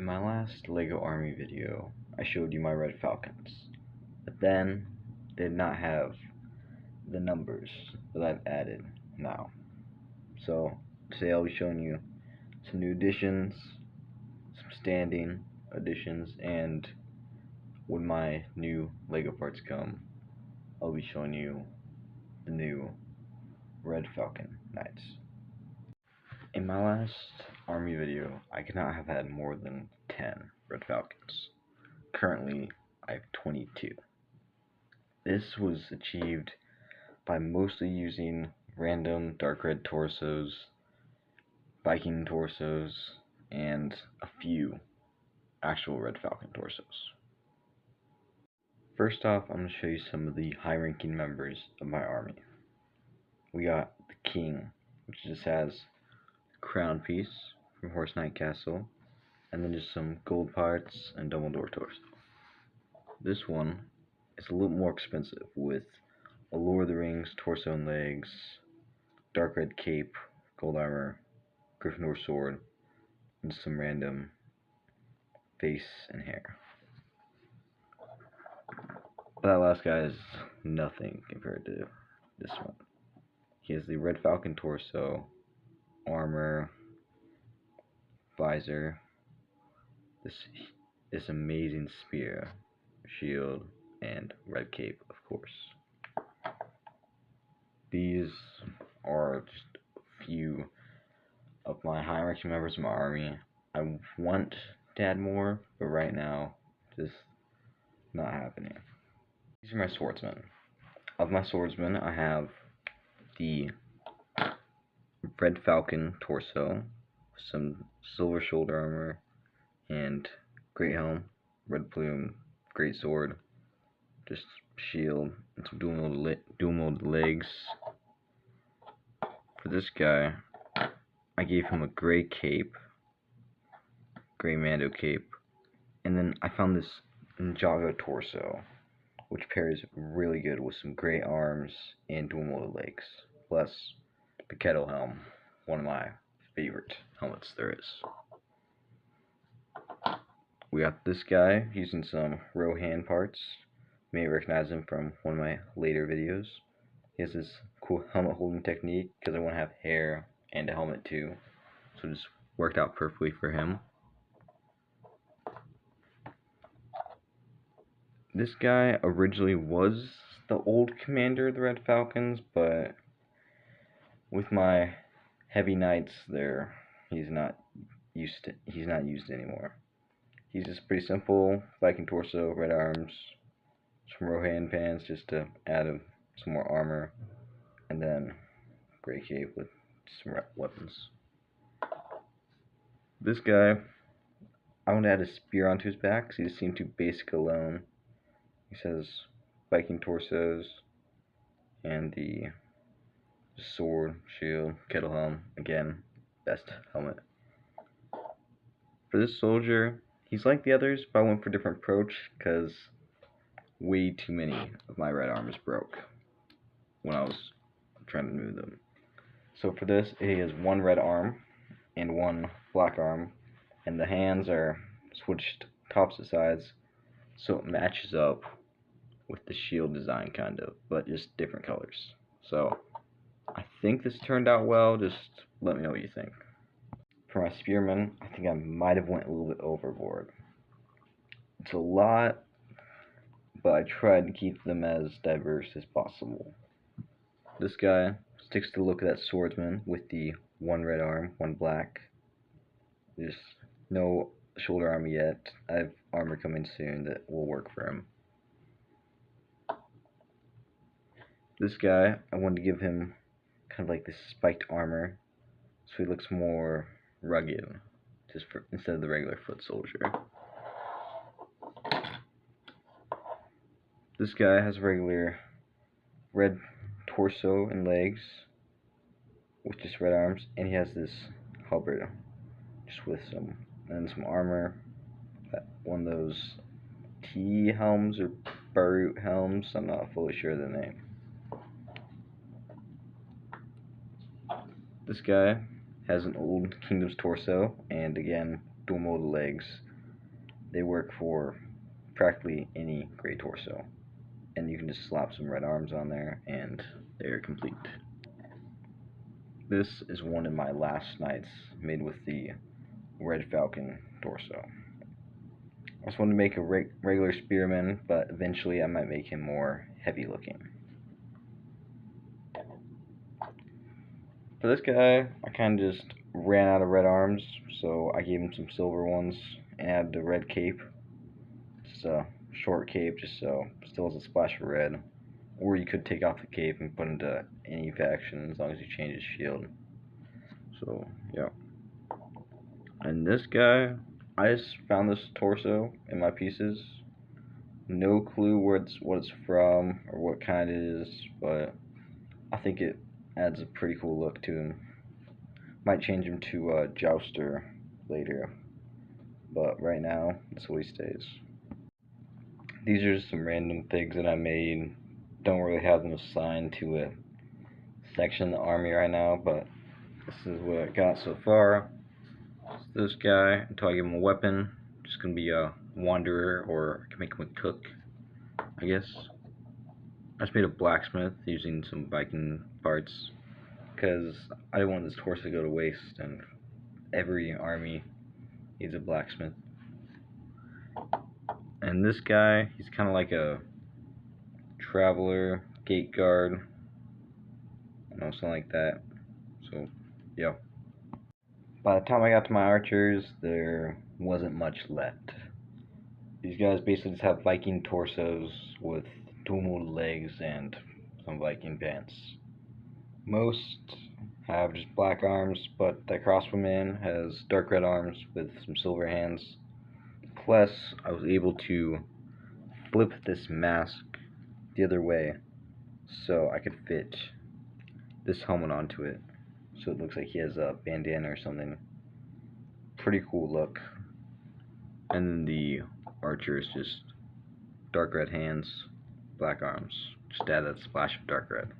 my last LEGO Army video, I showed you my Red Falcons, but then they did not have the numbers that I've added now. So today I'll be showing you some new additions, some standing additions, and when my new LEGO parts come, I'll be showing you the new Red Falcon Knights. In my last Army video, I could not have had more than 10 Red Falcons. Currently, I have 22. This was achieved by mostly using random dark red torsos, Viking torsos, and a few actual Red Falcon torsos. First off, I'm going to show you some of the high-ranking members of my army. We got the King, which just has crown piece from Horse Knight Castle, and then just some gold parts and Dumbledore torso. This one is a little more expensive with a Lord of the Rings torso and legs, dark red cape, gold armor, Gryffindor sword, and some random face and hair. But that last guy is nothing compared to this one. He has the Red Falcon torso, armor, visor, this amazing spear, shield, and red cape, of course. These are just a few of my high-ranking members of my army. I want to add more, but right now, just not happening. These are my swordsmen. Of my swordsmen, I have the Red Falcon torso, some silver shoulder armor, and great helm, red plume, great sword, just shield, and some dual molded legs. For this guy, I gave him a gray cape, gray Mando cape, and then I found this Ninjago torso, which pairs really good with some gray arms and dual molded legs, plus the kettle helm, one of my favorite helmets there is. We got this guy using some Rohan parts. You may recognize him from one of my later videos. He has this cool helmet holding technique because I want to have hair and a helmet too, so it just worked out perfectly for him. This guy originally was the old commander of the Red Falcons, but with my heavy knights there, he's not used anymore. He's just pretty simple, Viking torso, red arms, some Rohan pants just to add some more armor, and then gray cape with some weapons. This guy, I want to add a spear onto his back because he just seemed too basic alone. He says Viking torsos and the sword, shield, kettle helm, again, best helmet. For this soldier, he's like the others, but I went for a different approach because way too many of my red arms broke when I was trying to move them. So for this, he has one red arm and one black arm, and the hands are switched tops to sides, so it matches up with the shield design kind of, but just different colors. So I think this turned out well. Just let me know what you think. For my spearmen, I think I might have went a little bit overboard. It's a lot, but I tried to keep them as diverse as possible. This guy sticks to the look of that swordsman with the one red arm, one black. There's no shoulder armor yet. I have armor coming soon that will work for him. This guy, I wanted to give him kind of like this spiked armor, so he looks more rugged, instead of the regular foot soldier. This guy has regular red torso and legs with just red arms, and he has this halberd just with some armor. One of those T helms or Barut helms, I'm not fully sure of the name. This guy has an old Kingdom's torso, and again, dual molded legs they work for practically any gray torso. And you can just slap some red arms on there and they're complete. This is one of my last knights made with the Red Falcon torso. I just wanted to make a regular spearman, but eventually I might make him more heavy looking. For this guy, I kind of just ran out of red arms, so I gave him some silver ones and added the red cape. It's a short cape, just so it still has a splash of red. Or you could take off the cape and put into any faction as long as you change his shield. So, yeah. And this guy, I just found this torso in my pieces. No clue what it's from or what kind it is, but I think it adds a pretty cool look to him. Might change him to a jouster later, but right now, that's what he stays. These are just some random things that I made. Don't really have them assigned to a section of the army right now, but this is what I got so far. It's this guy, until I give him a weapon. Just gonna be a wanderer, or I can make him a cook, I guess. I just made a blacksmith using some Viking parts, because I didn't want this torso to go to waste, and every army needs a blacksmith. And this guy, he's kind of like a traveler, gate guard, something like that. So, yeah. By the time I got to my archers, there wasn't much left. These guys basically just have Viking torsos with dual legs and some Viking pants. Most have just black arms, but that crossbowman has dark red arms with some silver hands. Plus, I was able to flip this mask the other way so I could fit this helmet onto it, so it looks like he has a bandana or something. Pretty cool look. And then the archer is just dark red hands, black arms. Just add that splash of dark red.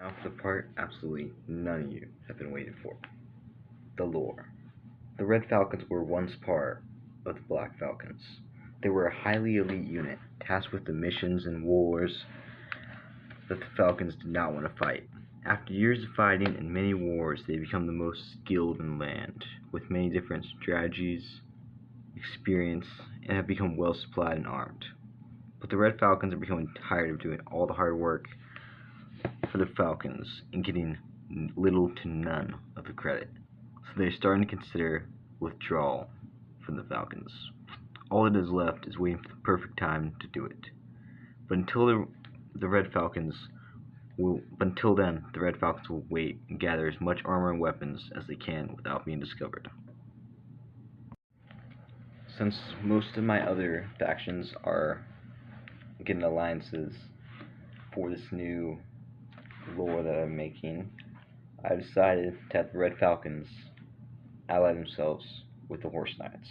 Now for the part absolutely none of you have been waiting for. The lore. The Red Falcons were once part of the Black Falcons. They were a highly elite unit, tasked with the missions and wars that the Falcons did not want to fight. After years of fighting and many wars, they become the most skilled in land, with many different strategies, experience, and have become well supplied and armed. But the Red Falcons are becoming tired of doing all the hard work for the Falcons and getting little to none of the credit. So they're starting to consider withdrawal from the Falcons. All that is left is waiting for the perfect time to do it. But until then, the Red Falcons will wait and gather as much armor and weapons as they can without being discovered. Since most of my other factions are getting alliances for this new lore that I'm making, I decided to have the Red Falcons ally themselves with the Horse Knights.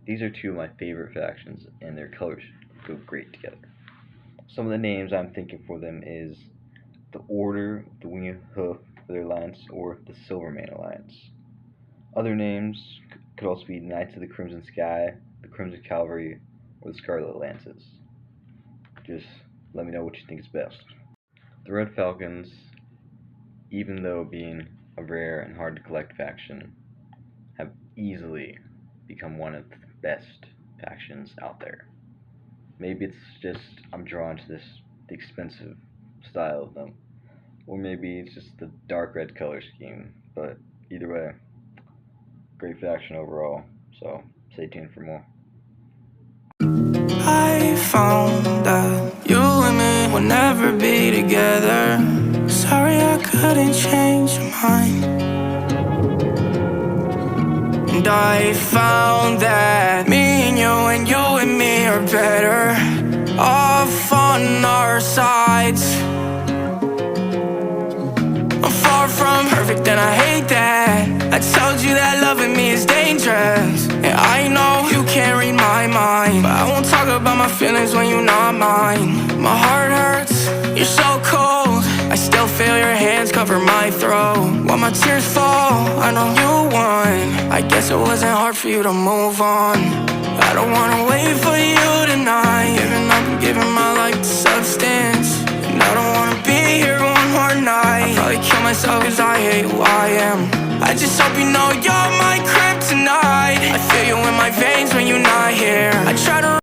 These are two of my favorite factions, and their colors go great together. Some of the names I'm thinking for them is the Order of the Winged Hoof for their alliance, or the Silvermane Alliance. Other names could also be Knights of the Crimson Sky, the Crimson Cavalry, or the Scarlet Lances. Just let me know what you think is best. The Red Falcons, even though being a rare and hard to collect faction, have easily become one of the best factions out there. Maybe it's just I'm drawn to the expensive style of them, or maybe it's just the dark red color scheme, but either way, great faction overall, so stay tuned for more. I found that you and me will never be together. Sorry I couldn't change your mind. And I found that me and you and me are better off on our sides. I'm far from perfect and I hate that. I told you that loving me is dangerous, and I know you can't read my mind, but I won't talk about my feelings when you're not mine. My heart hurts, you're so cold, I still feel your hands cover over my throat. While my tears fall, I know you won. I guess it wasn't hard for you to move on. I don't wanna wait for you tonight. Giving up and giving my life to substance. And I don't wanna be here one more night. I'll probably kill myself cause I hate who I am. I just hope you know you're